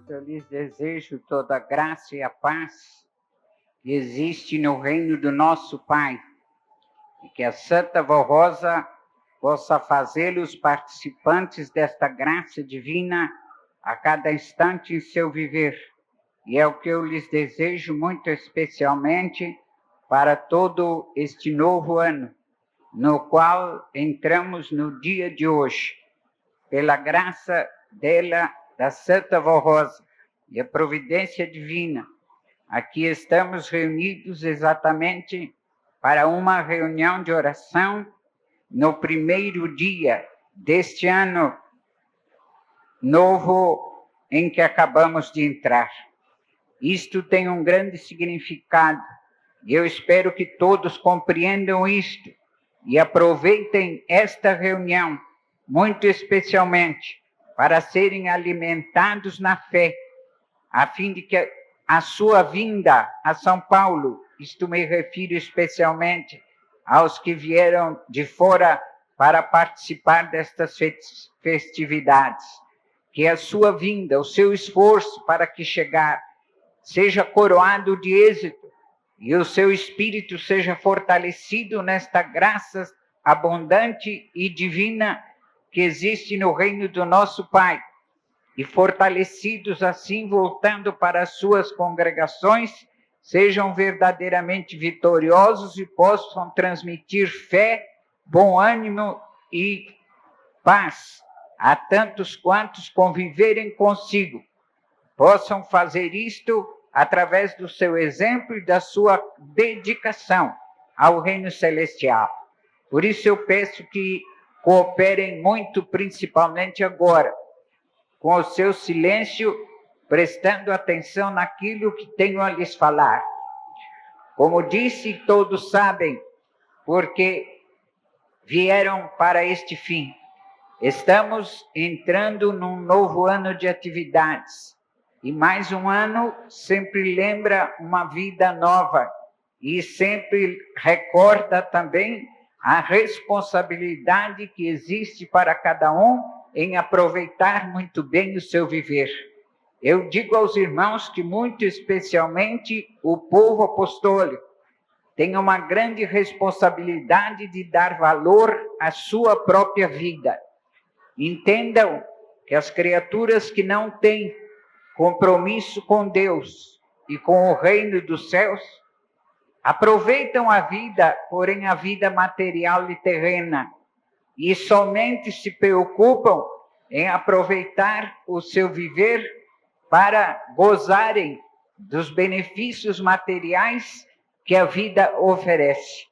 eu lhes desejo toda a graça e a paz que existe no reino do nosso Pai, e que a Santa Vó Rosa possa fazê-los participantes desta graça divina a cada instante em seu viver. E é o que eu lhes desejo muito especialmente para todo este novo ano, no qual entramos no dia de hoje. Pela graça dela, da Santa Vó Rosa e a providência divina, aqui estamos reunidos exatamente para uma reunião de oração no primeiro dia deste ano novo em que acabamos de entrar. Isto tem um grande significado e eu espero que todos compreendam isto e aproveitem esta reunião muito especialmente para serem alimentados na fé, a fim de que a sua vinda a São Paulo, isto me refiro especialmente aos que vieram de fora para participar destas festividades, que a sua vinda, o seu esforço para que chegar, seja coroado de êxito e o seu espírito seja fortalecido nesta graça abundante e divina que existe no reino do nosso Pai, e fortalecidos assim, voltando para as suas congregações, sejam verdadeiramente vitoriosos e possam transmitir fé, bom ânimo e paz a tantos quantos conviverem consigo. Possam fazer isto através do seu exemplo e da sua dedicação ao reino celestial. Por isso eu peço que cooperem muito, principalmente agora, com o seu silêncio, prestando atenção naquilo que tenho a lhes falar. Como disse, todos sabem, porque vieram para este fim. Estamos entrando num novo ano de atividades. E mais um ano sempre lembra uma vida nova e sempre recorda também a responsabilidade que existe para cada um em aproveitar muito bem o seu viver. Eu digo aos irmãos que, muito especialmente, o povo apostólico tem uma grande responsabilidade de dar valor à sua própria vida. Entendam que as criaturas que não têm compromisso com Deus e com o reino dos céus aproveitam a vida, porém a vida material e terrena, e somente se preocupam em aproveitar o seu viver para gozarem dos benefícios materiais que a vida oferece.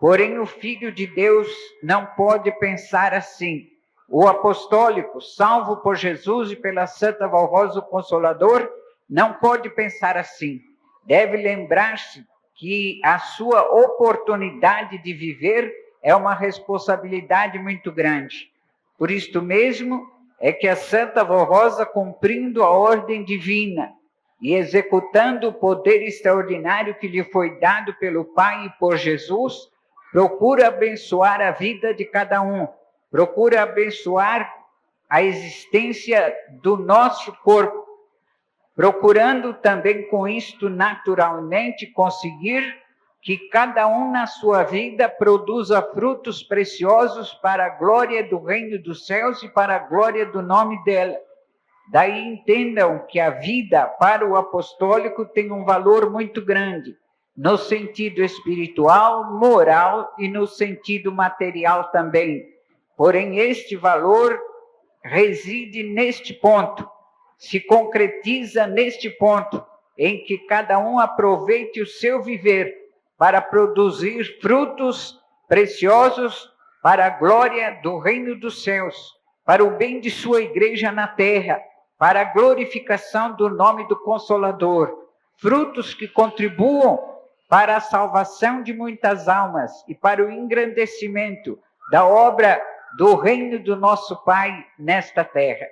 Porém, o Filho de Deus não pode pensar assim. O apostólico, salvo por Jesus e pela Santa Vó Rosa, o Consolador, não pode pensar assim. Deve lembrar-se que a sua oportunidade de viver é uma responsabilidade muito grande. Por isto mesmo é que a Santa Vó Rosa, cumprindo a ordem divina e executando o poder extraordinário que lhe foi dado pelo Pai e por Jesus, procura abençoar a vida de cada um, procura abençoar a existência do nosso corpo, procurando também com isto naturalmente conseguir que cada um na sua vida produza frutos preciosos para a glória do reino dos céus e para a glória do nome dela. Daí entendam que a vida para o apostólico tem um valor muito grande, no sentido espiritual, moral e no sentido material também. Porém, este valor reside neste ponto, se concretiza neste ponto, em que cada um aproveite o seu viver para produzir frutos preciosos para a glória do reino dos céus, para o bem de sua igreja na terra, para a glorificação do nome do Consolador, frutos que contribuam para a salvação de muitas almas e para o engrandecimento da obra do reino do nosso Pai nesta terra.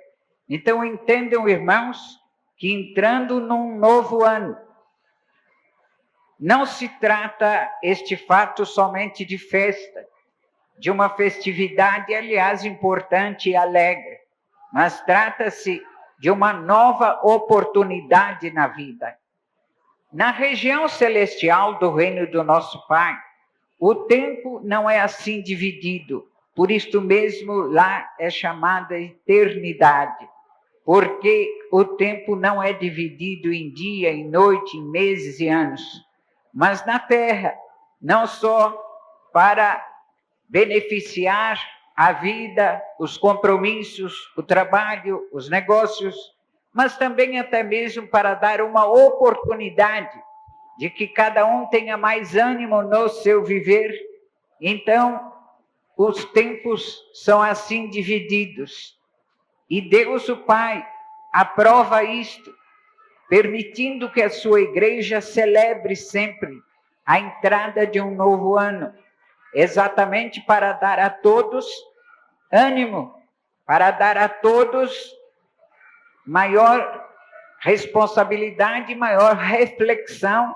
Então entendam, irmãos, que entrando num novo ano, não se trata este fato somente de festa, de uma festividade, aliás, importante e alegre, mas trata-se de uma nova oportunidade na vida. Na região celestial do reino do nosso Pai, o tempo não é assim dividido. Por isto mesmo, lá é chamada eternidade. Porque o tempo não é dividido em dia, em noite, em meses e anos. Mas na terra, não só para beneficiar a vida, os compromissos, o trabalho, os negócios, mas também até mesmo para dar uma oportunidade de que cada um tenha mais ânimo no seu viver. Então, os tempos são assim divididos. E Deus o Pai aprova isto, permitindo que a sua igreja celebre sempre a entrada de um novo ano, exatamente para dar a todos ânimo, para dar a todos maior responsabilidade, maior reflexão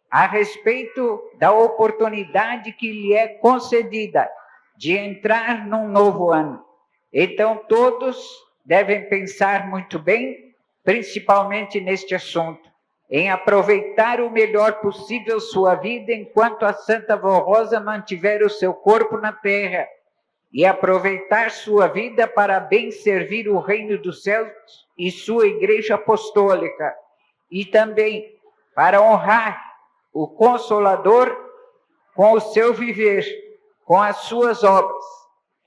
a respeito da oportunidade que lhe é concedida de entrar num novo ano. Então, todos devem pensar muito bem, principalmente neste assunto, em aproveitar o melhor possível sua vida enquanto a Santa Vó Rosa mantiver o seu corpo na terra, e aproveitar sua vida para bem servir o reino dos céus e sua igreja apostólica, e também para honrar o Consolador com o seu viver, com as suas obras,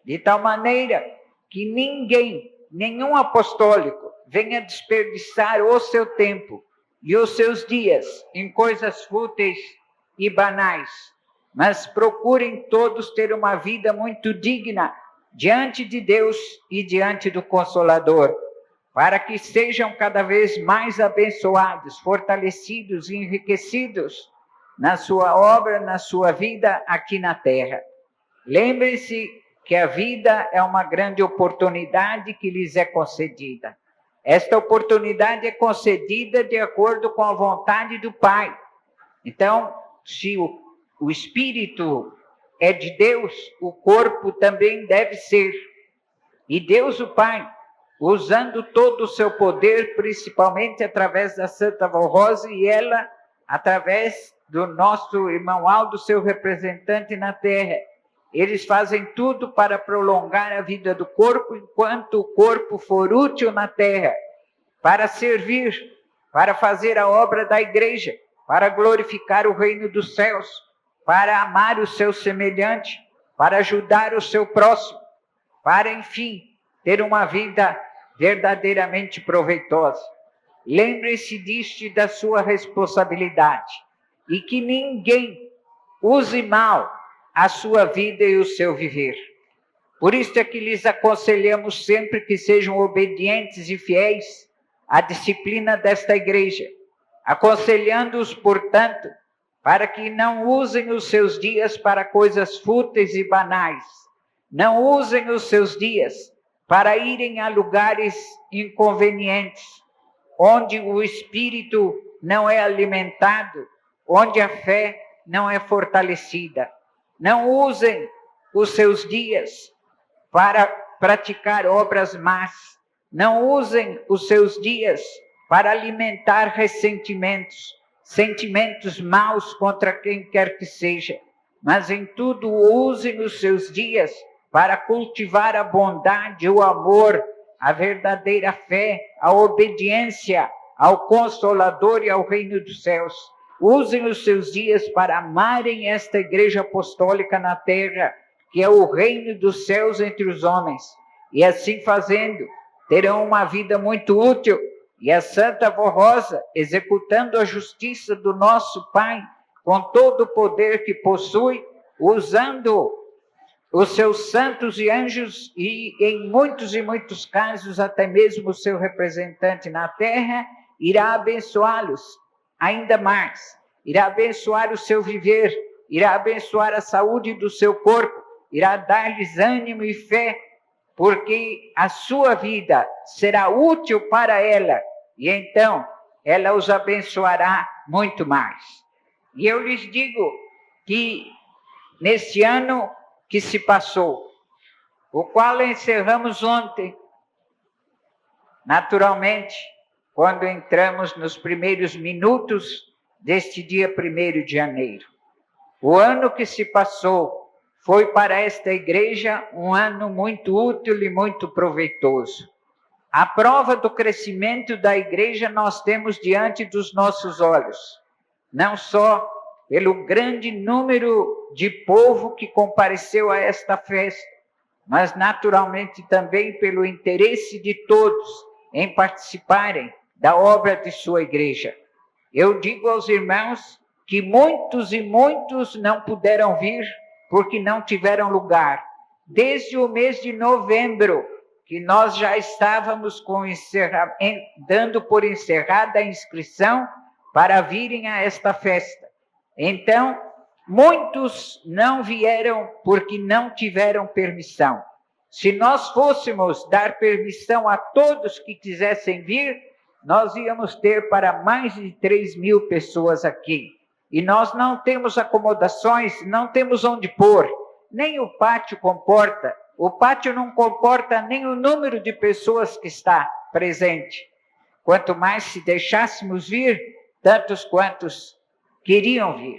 de tal maneira que ninguém, nenhum apostólico, venha desperdiçar o seu tempo e os seus dias em coisas fúteis e banais, mas procurem todos ter uma vida muito digna diante de Deus e diante do Consolador, para que sejam cada vez mais abençoados, fortalecidos e enriquecidos na sua obra, na sua vida aqui na terra. Lembre-se que a vida é uma grande oportunidade que lhes é concedida. Esta oportunidade é concedida de acordo com a vontade do Pai. Então, se o espírito é de Deus, o corpo também deve ser. E Deus, o Pai, usando todo o seu poder, principalmente através da Santa Vó Rosa, e ela, através do nosso irmão Aldo, seu representante na terra, eles fazem tudo para prolongar a vida do corpo, enquanto o corpo for útil na terra, para servir, para fazer a obra da igreja, para glorificar o reino dos céus, para amar o seu semelhante, para ajudar o seu próximo, para, enfim, ter uma vida verdadeiramente proveitosa. Lembre-se disto e da sua responsabilidade, e que ninguém use mal a sua vida e o seu viver. Por isso é que lhes aconselhamos sempre que sejam obedientes e fiéis à disciplina desta igreja, aconselhando-os, portanto, para que não usem os seus dias para coisas fúteis e banais, não usem os seus dias para irem a lugares inconvenientes, onde o espírito não é alimentado, onde a fé não é fortalecida. Não usem os seus dias para praticar obras más. Não usem os seus dias para alimentar ressentimentos, sentimentos maus contra quem quer que seja. Mas em tudo usem os seus dias para cultivar a bondade, o amor, a verdadeira fé, a obediência ao Consolador e ao reino dos céus. Usem os seus dias para amarem esta igreja apostólica na terra, que é o reino dos céus entre os homens. E assim fazendo, terão uma vida muito útil. E a Santa Vó Rosa, executando a justiça do nosso Pai, com todo o poder que possui, usando os seus santos e anjos, e em muitos e muitos casos, até mesmo o seu representante na terra, irá abençoá-los ainda mais, irá abençoar o seu viver, irá abençoar a saúde do seu corpo, irá dar-lhes ânimo e fé, porque a sua vida será útil para ela, e então ela os abençoará muito mais. E eu lhes digo que nesse ano que se passou, o qual encerramos ontem, Naturalmente, quando entramos nos primeiros minutos deste dia 1º de janeiro, o ano que se passou foi para esta igreja um ano muito útil e muito proveitoso. A prova do crescimento da igreja nós temos diante dos nossos olhos, não só pelo grande número de povo que compareceu a esta festa, mas naturalmente também pelo interesse de todos em participarem da obra de sua igreja. Eu digo aos irmãos que muitos e muitos não puderam vir porque não tiveram lugar. Desde o mês de novembro, que nós já estávamos dando por encerrada a inscrição para virem a esta festa. Então, muitos não vieram porque não tiveram permissão. Se nós fôssemos dar permissão a todos que quisessem vir, nós íamos ter para mais de 3.000 pessoas aqui. E nós não temos acomodações, não temos onde pôr. Nem o pátio comporta. O pátio não comporta nem o número de pessoas que está presente. Quanto mais se deixássemos vir, tantos quantos queriam vir.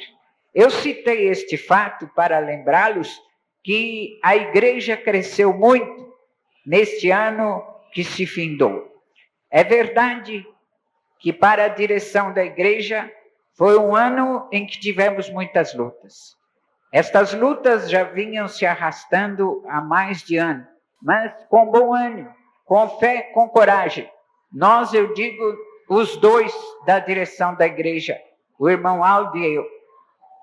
Eu citei este fato para lembrá-los que a igreja cresceu muito neste ano que se findou. É verdade que para a direção da igreja foi um ano em que tivemos muitas lutas. Estas lutas já vinham se arrastando há mais de ano, mas com bom ânimo, com fé, com coragem. Nós, eu digo, os dois da direção da igreja, o irmão Aldo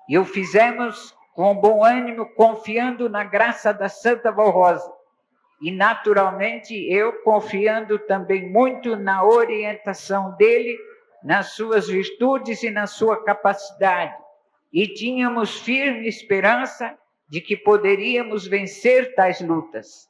e o fizemos com bom ânimo, confiando na graça da Santa Vó Rosa. E, naturalmente, eu confiando também muito na orientação dele, nas suas virtudes e na sua capacidade. E tínhamos firme esperança de que poderíamos vencer tais lutas.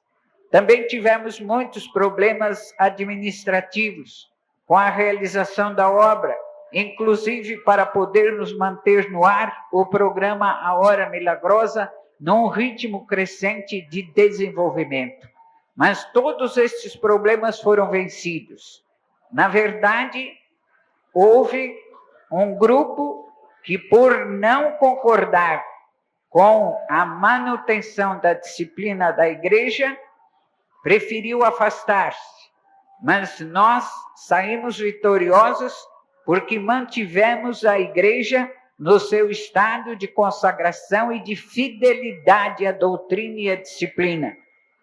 Também tivemos muitos problemas administrativos com a realização da obra, inclusive para poder nos manter no ar o programa A Hora Milagrosa num ritmo crescente de desenvolvimento. Mas todos estes problemas foram vencidos. Na verdade, houve um grupo que, por não concordar com a manutenção da disciplina da igreja, preferiu afastar-se. Mas nós saímos vitoriosos porque mantivemos a igreja no seu estado de consagração e de fidelidade à doutrina e à disciplina.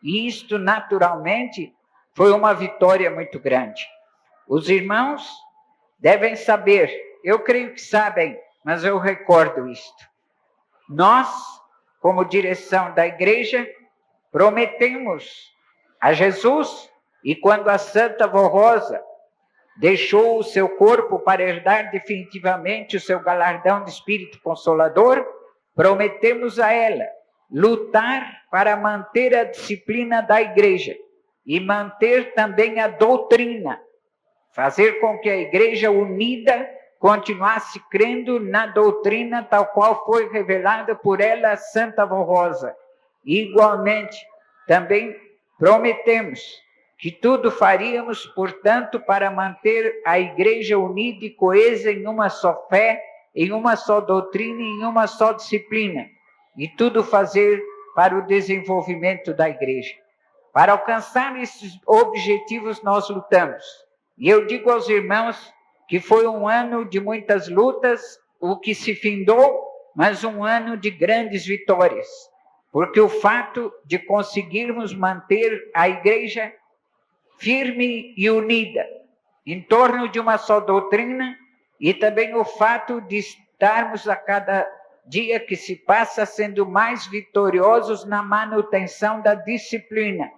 E isto, naturalmente, foi uma vitória muito grande. Os irmãos devem saber, eu creio que sabem, mas eu recordo isto. Nós, como direção da igreja, prometemos a Jesus, e quando a Santa Vó Rosa deixou o seu corpo para herdar definitivamente o seu galardão de Espírito Consolador, prometemos a ela lutar para manter a disciplina da igreja e manter também a doutrina, fazer com que a igreja unida continuasse crendo na doutrina tal qual foi revelada por ela, a Santa Vó Rosa. Igualmente, também prometemos que tudo faríamos, portanto, para manter a igreja unida e coesa em uma só fé, em uma só doutrina e em uma só disciplina. E tudo fazer para o desenvolvimento da igreja. Para alcançar esses objetivos nós lutamos. E eu digo aos irmãos que foi um ano de muitas lutas, o que se findou, mas um ano de grandes vitórias. Porque o fato de conseguirmos manter a igreja firme e unida, em torno de uma só doutrina, e também o fato de estarmos a cada dia que se passa sendo mais vitoriosos na manutenção da disciplina.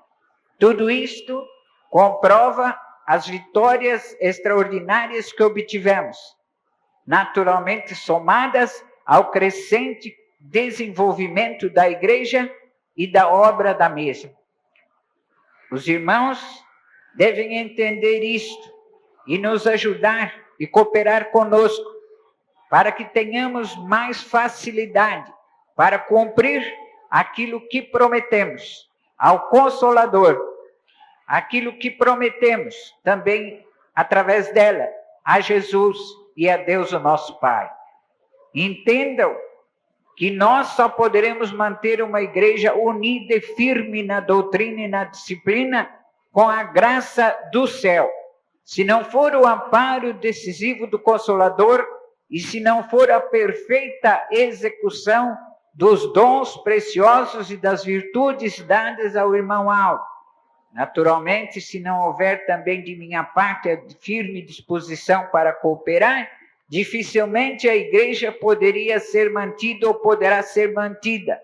Tudo isto comprova as vitórias extraordinárias que obtivemos, naturalmente somadas ao crescente desenvolvimento da igreja e da obra da mesma. Os irmãos devem entender isto e nos ajudar e cooperar conosco para que tenhamos mais facilidade para cumprir aquilo que prometemos ao Consolador, aquilo que prometemos também através dela, a Jesus e a Deus, o nosso Pai. Entendam que nós só poderemos manter uma igreja unida e firme na doutrina e na disciplina com a graça do céu. Se não for o amparo decisivo do Consolador e se não for a perfeita execução dos dons preciosos e das virtudes dadas ao irmão Aldo. Naturalmente, se não houver também de minha parte a firme disposição para cooperar, dificilmente a igreja poderia ser mantida ou poderá ser mantida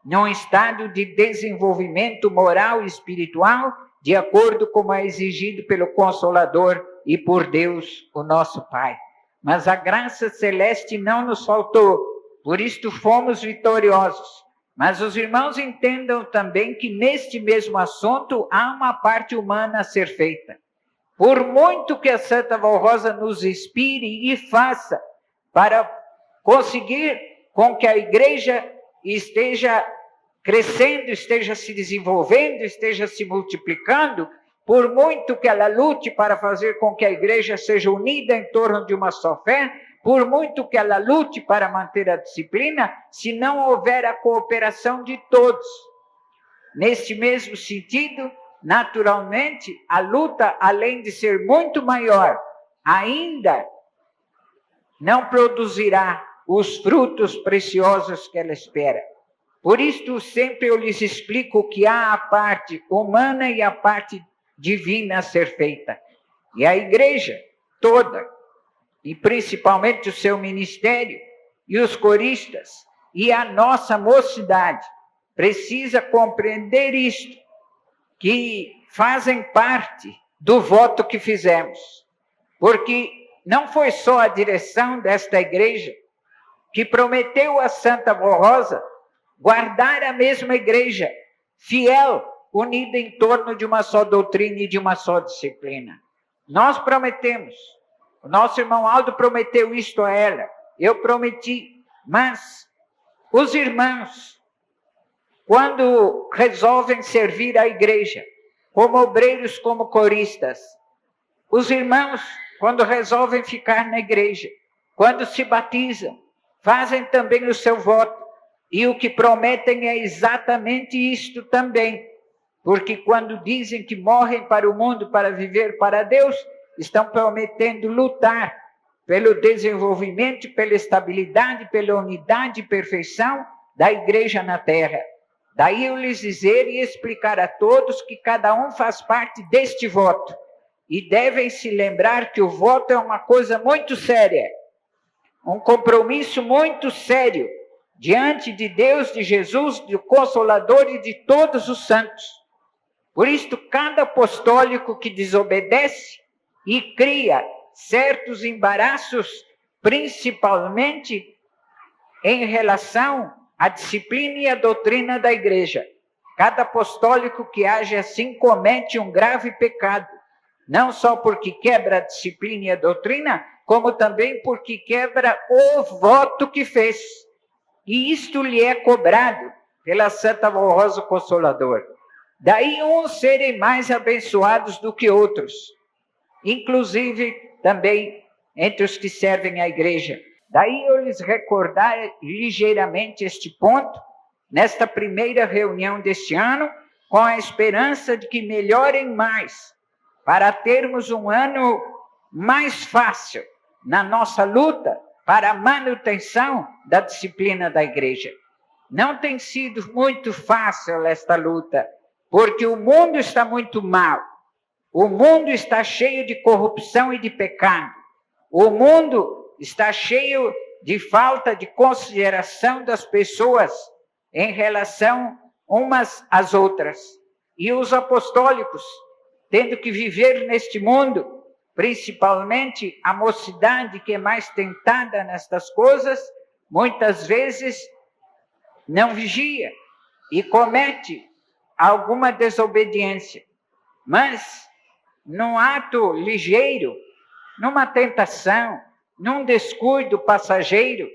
num estado de desenvolvimento moral e espiritual, de acordo com é exigido pelo Consolador e por Deus, o nosso Pai. Mas a graça celeste não nos faltou, por isto fomos vitoriosos. Mas os irmãos entendam também que neste mesmo assunto há uma parte humana a ser feita. Por muito que a Santa Valrosa nos inspire e faça para conseguir com que a igreja esteja crescendo, esteja se desenvolvendo, esteja se multiplicando, por muito que ela lute para fazer com que a igreja seja unida em torno de uma só fé, por muito que ela lute para manter a disciplina, se não houver a cooperação de todos. Neste mesmo sentido, naturalmente, a luta, além de ser muito maior, ainda não produzirá os frutos preciosos que ela espera. Por isto, sempre eu lhes explico que há a parte humana e a parte divina a ser feita. E a igreja toda, e principalmente o seu ministério, e os coristas, e a nossa mocidade, precisa compreender isto, que fazem parte do voto que fizemos. Porque não foi só a direção desta igreja que prometeu a Santa Valrosa guardar a mesma igreja, fiel, unida em torno de uma só doutrina e de uma só disciplina. Nós prometemos. O nosso irmão Aldo prometeu isto a ela, eu prometi, mas os irmãos, quando resolvem servir a igreja, como obreiros, como coristas, os irmãos, quando resolvem ficar na igreja, quando se batizam, fazem também o seu voto, e o que prometem é exatamente isto também, porque quando dizem que morrem para o mundo para viver para Deus, estão prometendo lutar pelo desenvolvimento, pela estabilidade, pela unidade e perfeição da igreja na terra. Daí eu lhes dizer e explicar a todos que cada um faz parte deste voto. E devem se lembrar que o voto é uma coisa muito séria, um compromisso muito sério diante de Deus, de Jesus, do Consolador e de todos os santos. Por isto, cada apostólico que desobedece e cria certos embaraços, principalmente em relação à disciplina e à doutrina da igreja. Cada apostólico que age assim comete um grave pecado, não só porque quebra a disciplina e a doutrina, como também porque quebra o voto que fez. E isto lhe é cobrado pela Santa Valrosa Consolador. Daí uns serem mais abençoados do que outros, inclusive também entre os que servem à igreja. Daí eu lhes recordar ligeiramente este ponto, nesta primeira reunião deste ano, com a esperança de que melhorem mais, para termos um ano mais fácil na nossa luta para a manutenção da disciplina da igreja. Não tem sido muito fácil esta luta, porque o mundo está muito mal. O mundo está cheio de corrupção e de pecado. O mundo está cheio de falta de consideração das pessoas em relação umas às outras. E os apostólicos, tendo que viver neste mundo, principalmente a mocidade que é mais tentada nestas coisas, muitas vezes não vigia e comete alguma desobediência. Mas num ato ligeiro, numa tentação, num descuido passageiro,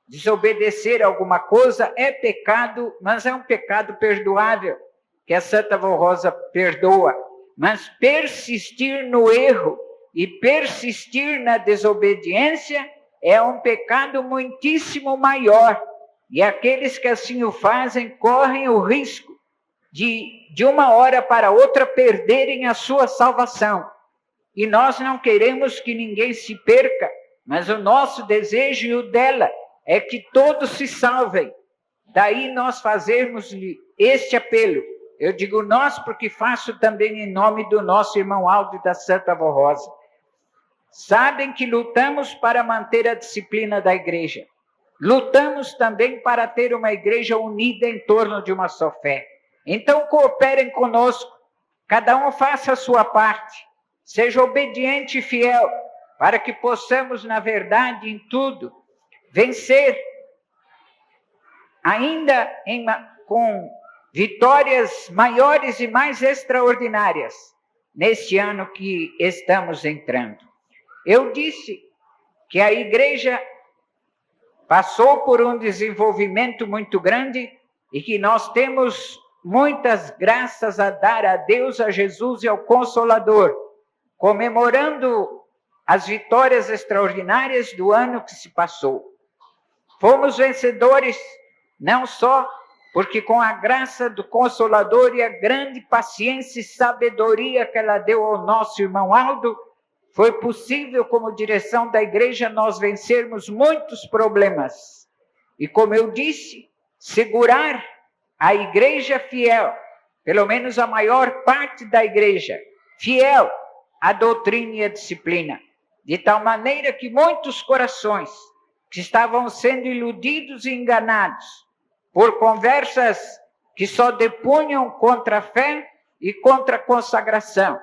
desobedecer alguma coisa é pecado, mas é um pecado perdoável, que a Santa Valrosa perdoa. mas persistir no erro e persistir na desobediência é um pecado muitíssimo maior. E aqueles que assim o fazem correm o risco de uma hora para outra perderem a sua salvação. E nós não queremos que ninguém se perca, mas o nosso desejo e o dela é que todos se salvem. Daí nós fazermos-lhe este apelo. Eu digo nós porque faço também em nome do nosso irmão Aldo e da Santa Avó Rosa. Sabem que lutamos para manter a disciplina da igreja. Lutamos também para ter uma igreja unida em torno de uma só fé. Então cooperem conosco, cada um faça a sua parte, seja obediente e fiel, para que possamos, na verdade, em tudo, vencer, ainda com vitórias maiores e mais extraordinárias, neste ano que estamos entrando. Eu disse que a igreja passou por um desenvolvimento muito grande e que nós temos muitas graças a dar a Deus, a Jesus e ao Consolador, comemorando as vitórias extraordinárias do ano que se passou. Fomos vencedores não só porque com a graça do Consolador e a grande paciência e sabedoria que ela deu ao nosso irmão Aldo, foi possível, como direção da igreja, nós vencermos muitos problemas. E como eu disse, segurar a igreja fiel, pelo menos a maior parte da igreja, fiel à doutrina e à disciplina, de tal maneira que muitos corações que estavam sendo iludidos e enganados por conversas que só depunham contra a fé e contra a consagração,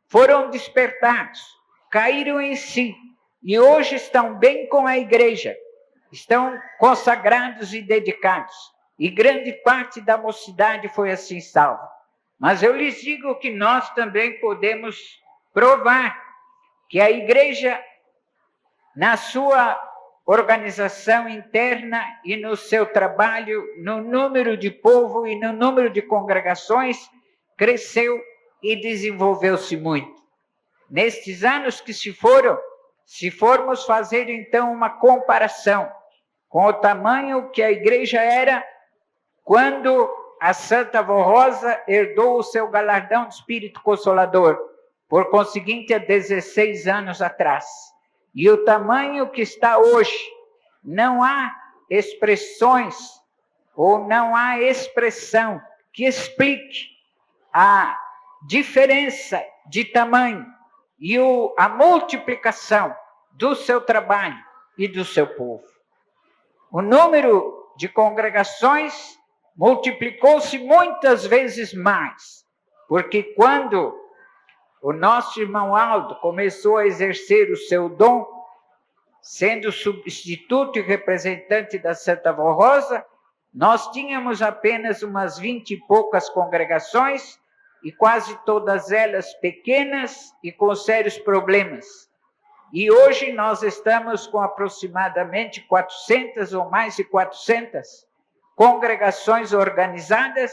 foram despertados, caíram em si e hoje estão bem com a igreja, estão consagrados e dedicados. E grande parte da mocidade foi assim salva. Mas eu lhes digo que nós também podemos provar que a igreja, na sua organização interna e no seu trabalho, no número de povo e no número de congregações, cresceu e desenvolveu-se muito. Nestes anos que se foram, se formos fazer então uma comparação com o tamanho que a igreja era quando a Santa Avó Rosa herdou o seu galardão de Espírito Consolador, por conseguinte, há 16 anos atrás. E o tamanho que está hoje, não há expressões ou não há expressão que explique a diferença de tamanho e a multiplicação do seu trabalho e do seu povo. O número de congregações multiplicou-se muitas vezes mais, porque quando o nosso irmão Aldo começou a exercer o seu dom, sendo substituto e representante da Santa Avó Rosa, nós tínhamos apenas umas 20 e poucas congregações, e quase todas elas pequenas e com sérios problemas. E hoje nós estamos com aproximadamente 400 ou mais de 400 congregações organizadas,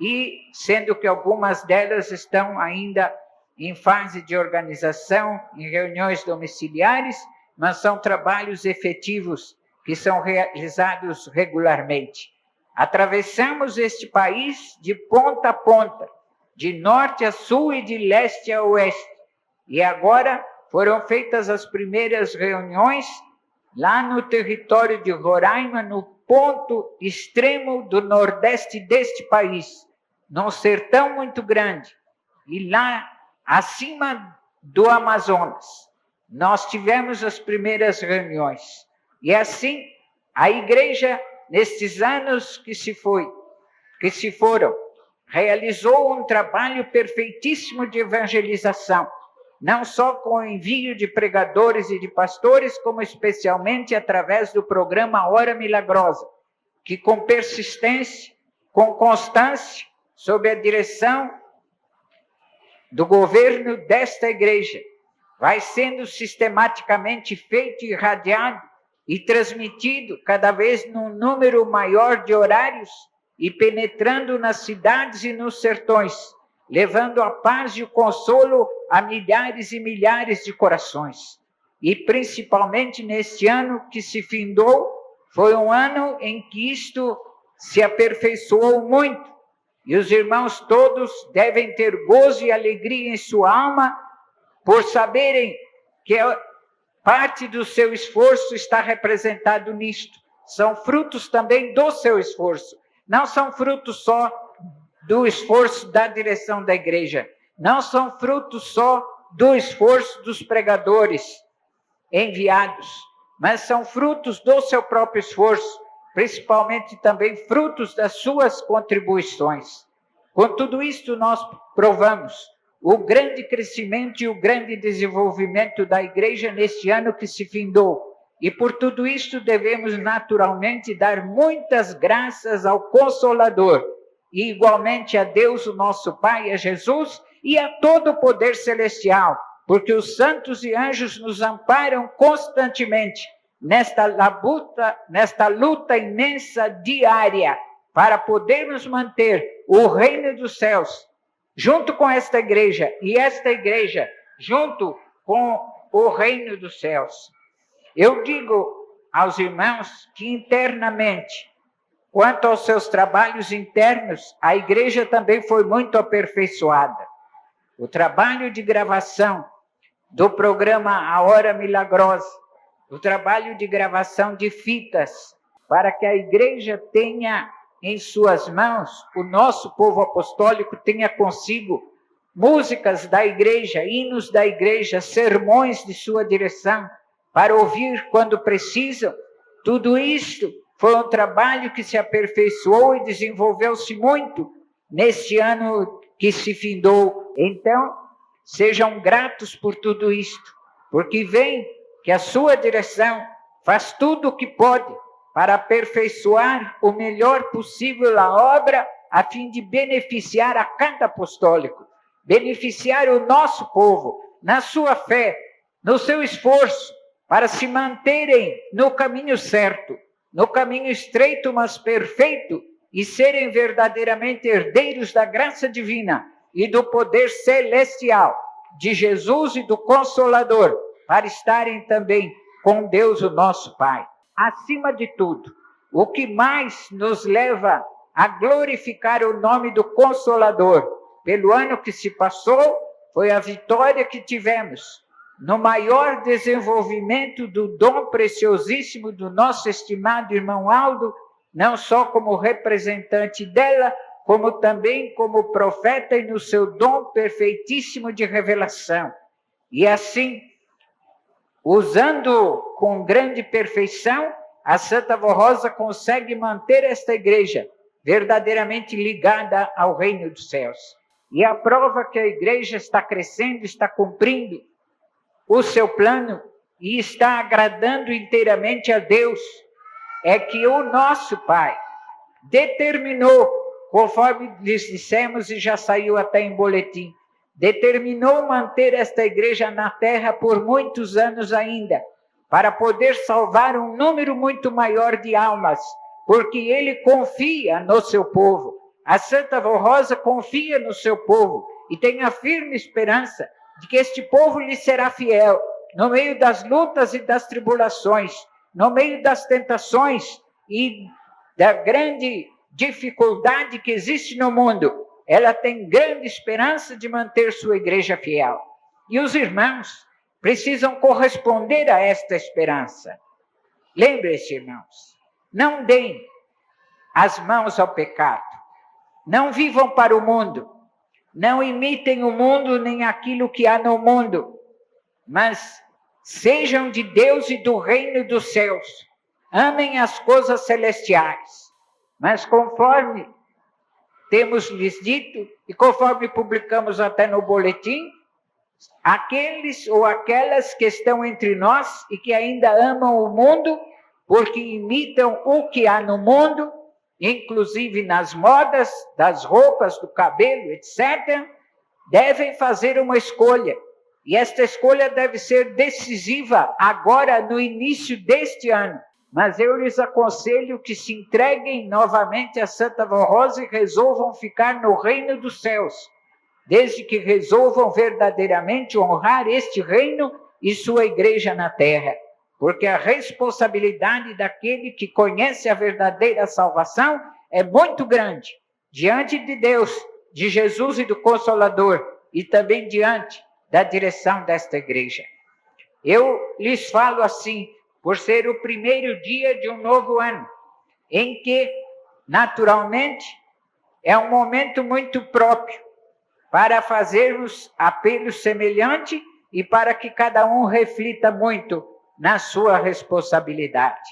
e sendo que algumas delas estão ainda em fase de organização, em reuniões domiciliares, mas são trabalhos efetivos que são realizados regularmente. Atravessamos este país de ponta a ponta, de norte a sul e de leste a oeste. E agora foram feitas as primeiras reuniões lá no território de Roraima, no ponto extremo do nordeste deste país, num sertão muito grande. E lá, acima do Amazonas, nós tivemos as primeiras reuniões. E assim, a igreja, nestes anos que se foram, realizou um trabalho perfeitíssimo de evangelização, não só com o envio de pregadores e de pastores, como especialmente através do programa Hora Milagrosa, que com persistência, com constância, sob a direção do governo desta igreja, vai sendo sistematicamente feito, irradiado e transmitido cada vez num número maior de horários e penetrando nas cidades e nos sertões. levando a paz e o consolo a milhares e milhares de corações. E principalmente neste ano que se findou, foi um ano em que isto se aperfeiçoou muito. E os irmãos todos devem ter gozo e alegria em sua alma por saberem que parte do seu esforço está representado nisto. São frutos também do seu esforço. Não são frutos só do esforço da direção da igreja. Não são frutos só do esforço dos pregadores enviados, mas são frutos do seu próprio esforço, principalmente também frutos das suas contribuições. Com tudo isto, nós provamos o grande crescimento e o grande desenvolvimento da igreja neste ano que se findou. E por tudo isto devemos naturalmente dar muitas graças ao Consolador, e igualmente a Deus, o nosso Pai, a Jesus e a todo o poder celestial, porque os santos e anjos nos amparam constantemente nesta luta imensa diária para podermos manter o reino dos céus junto com esta igreja e esta igreja junto com o reino dos céus. Eu digo aos irmãos que internamente, quanto aos seus trabalhos internos, a igreja também foi muito aperfeiçoada. O trabalho de gravação do programa A Hora Milagrosa, o trabalho de gravação de fitas, para que a igreja tenha em suas mãos, o nosso povo apostólico tenha consigo músicas da igreja, hinos da igreja, sermões de sua direção, para ouvir quando precisam. Tudo isto foi um trabalho que se aperfeiçoou e desenvolveu-se muito neste ano que se findou. Então, sejam gratos por tudo isto, porque veem que a sua direção faz tudo o que pode para aperfeiçoar o melhor possível a obra, a fim de beneficiar a cada apostólico, beneficiar o nosso povo na sua fé, no seu esforço, para se manterem no caminho certo, no caminho estreito, mas perfeito, e serem verdadeiramente herdeiros da graça divina e do poder celestial de Jesus e do Consolador, para estarem também com Deus, o nosso Pai. Acima de tudo, o que mais nos leva a glorificar o nome do Consolador pelo ano que se passou foi a vitória que tivemos no maior desenvolvimento do dom preciosíssimo do nosso estimado irmão Aldo, não só como representante dela, como também como profeta e no seu dom perfeitíssimo de revelação. E assim, usando com grande perfeição, a Santa Vó Rosa consegue manter esta igreja verdadeiramente ligada ao reino dos céus. E a prova que a igreja está crescendo, está cumprindo o seu plano e está agradando inteiramente a Deus, é que o nosso Pai determinou, conforme lhes dissemos e já saiu até em boletim, determinou manter esta igreja na terra por muitos anos ainda, para poder salvar um número muito maior de almas, porque ele confia no seu povo. A Santa Vó Rosa confia no seu povo e tem a firme esperança de que este povo lhe será fiel no meio das lutas e das tribulações, no meio das tentações e da grande dificuldade que existe no mundo. Ela tem grande esperança de manter sua igreja fiel. E os irmãos precisam corresponder a esta esperança. Lembre-se, irmãos, não deem as mãos ao pecado. Não vivam para o mundo. Não imitem o mundo nem aquilo que há no mundo. Mas sejam de Deus e do reino dos céus. Amem as coisas celestiais. Mas conforme temos lhes dito, e conforme publicamos até no boletim, aqueles ou aquelas que estão entre nós e que ainda amam o mundo, porque imitam o que há no mundo, inclusive nas modas, das roupas, do cabelo, etc., devem fazer uma escolha. E esta escolha deve ser decisiva agora, no início deste ano. Mas eu lhes aconselho que se entreguem novamente a Santa Vó Rosa e resolvam ficar no reino dos céus, desde que resolvam verdadeiramente honrar este reino e sua igreja na terra. Porque a responsabilidade daquele que conhece a verdadeira salvação é muito grande, diante de Deus, de Jesus e do Consolador, e também diante da direção desta igreja. Eu lhes falo assim, por ser o primeiro dia de um novo ano, em que, naturalmente, é um momento muito próprio para fazermos apelos semelhantes e para que cada um reflita muito na sua responsabilidade.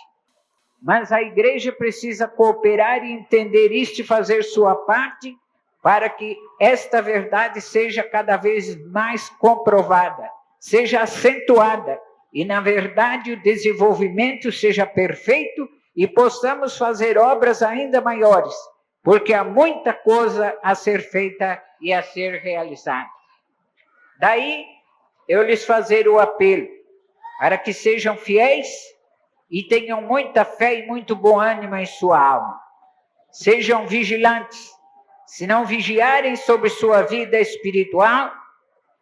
Mas a igreja precisa cooperar e entender isto e fazer sua parte para que esta verdade seja cada vez mais comprovada, seja acentuada e, na verdade, o desenvolvimento seja perfeito e possamos fazer obras ainda maiores, porque há muita coisa a ser feita e a ser realizada. Daí, eu lhes fazer o apelo para que sejam fiéis e tenham muita fé e muito bom ânimo em sua alma. Sejam vigilantes. Se não vigiarem sobre sua vida espiritual,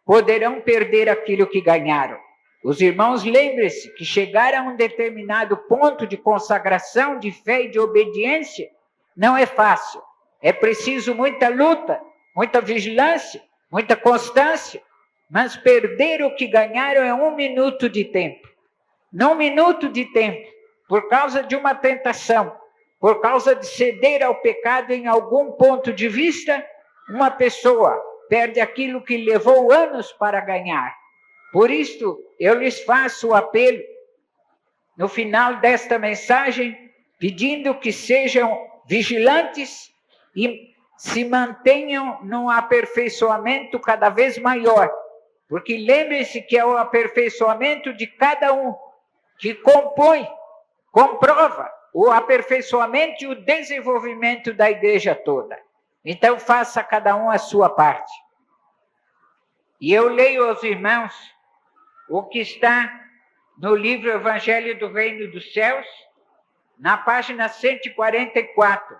poderão perder aquilo que ganharam. Os irmãos, lembrem-se que chegar a um determinado ponto de consagração, de fé e de obediência, não é fácil. É preciso muita luta, muita vigilância, muita constância. Mas perder o que ganharam é 1 minuto de tempo. Num minuto de tempo, por causa de uma tentação, por causa de ceder ao pecado em algum ponto de vista, uma pessoa perde aquilo que levou anos para ganhar. Por isto, eu lhes faço o apelo, no final desta mensagem, pedindo que sejam vigilantes e se mantenham num aperfeiçoamento cada vez maior. Porque lembre-se que é o aperfeiçoamento de cada um, que compõe, comprova o aperfeiçoamento e o desenvolvimento da igreja toda. Então, faça cada um a sua parte. E eu leio aos irmãos o que está no livro Evangelho do Reino dos Céus, na página 144,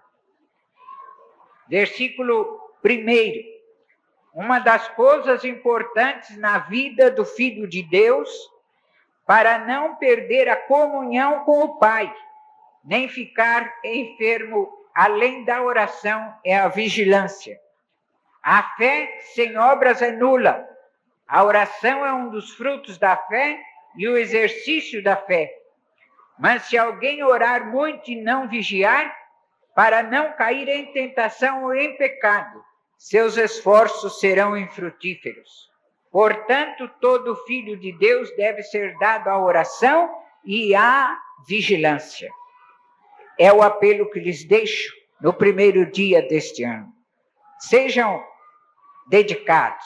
versículo 1. Uma das coisas importantes na vida do Filho de Deus, para não perder a comunhão com o Pai, nem ficar enfermo além da oração, é a vigilância. A fé sem obras é nula. A oração é um dos frutos da fé e o exercício da fé. Mas se alguém orar muito e não vigiar, para não cair em tentação ou em pecado, seus esforços serão infrutíferos. Portanto, todo filho de Deus deve ser dado à oração e à vigilância. É o apelo que lhes deixo no primeiro dia deste ano. Sejam dedicados,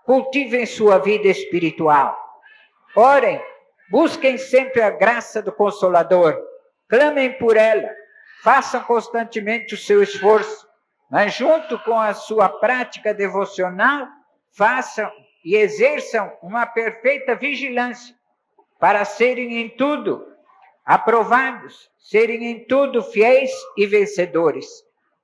cultivem sua vida espiritual, orem, busquem sempre a graça do Consolador, clamem por ela, façam constantemente o seu esforço, mas junto com a sua prática devocional, façam e exerçam uma perfeita vigilância para serem em tudo aprovados, serem em tudo fiéis e vencedores.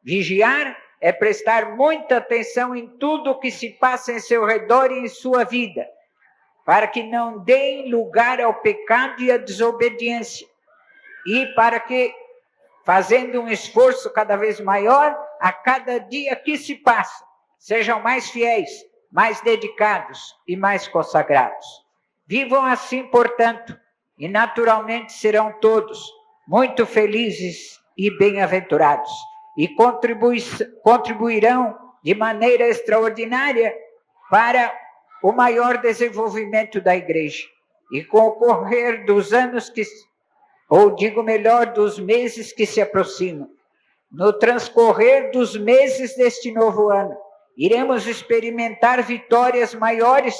Vigiar é prestar muita atenção em tudo o que se passa em seu redor e em sua vida, para que não deem lugar ao pecado e à desobediência, e para que, fazendo um esforço cada vez maior, a cada dia que se passa, sejam mais fiéis, mais dedicados e mais consagrados. Vivam assim, portanto, e naturalmente serão todos muito felizes e bem-aventurados, e contribuirão de maneira extraordinária para o maior desenvolvimento da igreja. E com o correr dos anos ou digo melhor, dos meses que se aproximam, no transcorrer dos meses deste novo ano, iremos experimentar vitórias maiores,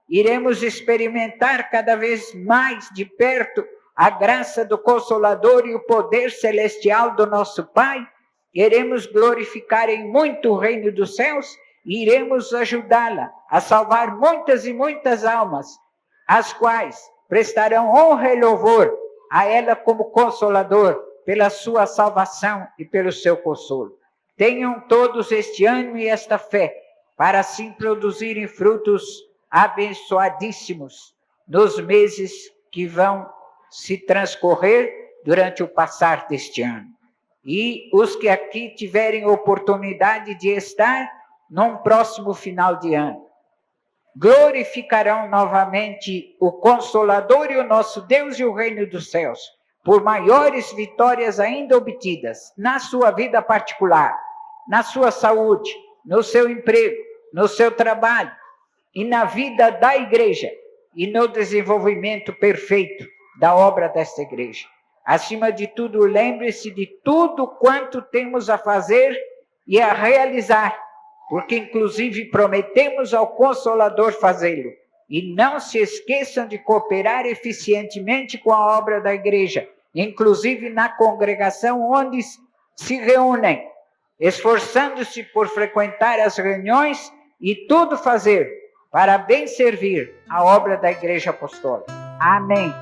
iremos experimentar cada vez mais de perto a graça do Consolador e o poder celestial do nosso Pai, iremos glorificar em muito o reino dos céus e iremos ajudá-la a salvar muitas e muitas almas, as quais prestarão honra e louvor a ela como Consolador, pela sua salvação e pelo seu consolo. Tenham todos este ânimo e esta fé, para assim produzirem frutos abençoadíssimos nos meses que vão se transcorrer durante o passar deste ano. E os que aqui tiverem oportunidade de estar num próximo final de ano, glorificarão novamente o Consolador e o nosso Deus e o reino dos céus, por maiores vitórias ainda obtidas na sua vida particular, na sua saúde, no seu emprego, no seu trabalho e na vida da igreja e no desenvolvimento perfeito da obra desta igreja. Acima de tudo, lembre-se de tudo quanto temos a fazer e a realizar, porque inclusive prometemos ao Consolador fazê-lo. E não se esqueçam de cooperar eficientemente com a obra da igreja, inclusive na congregação onde se reúnem, esforçando-se por frequentar as reuniões e tudo fazer para bem servir a obra da Igreja Apostólica. Amém.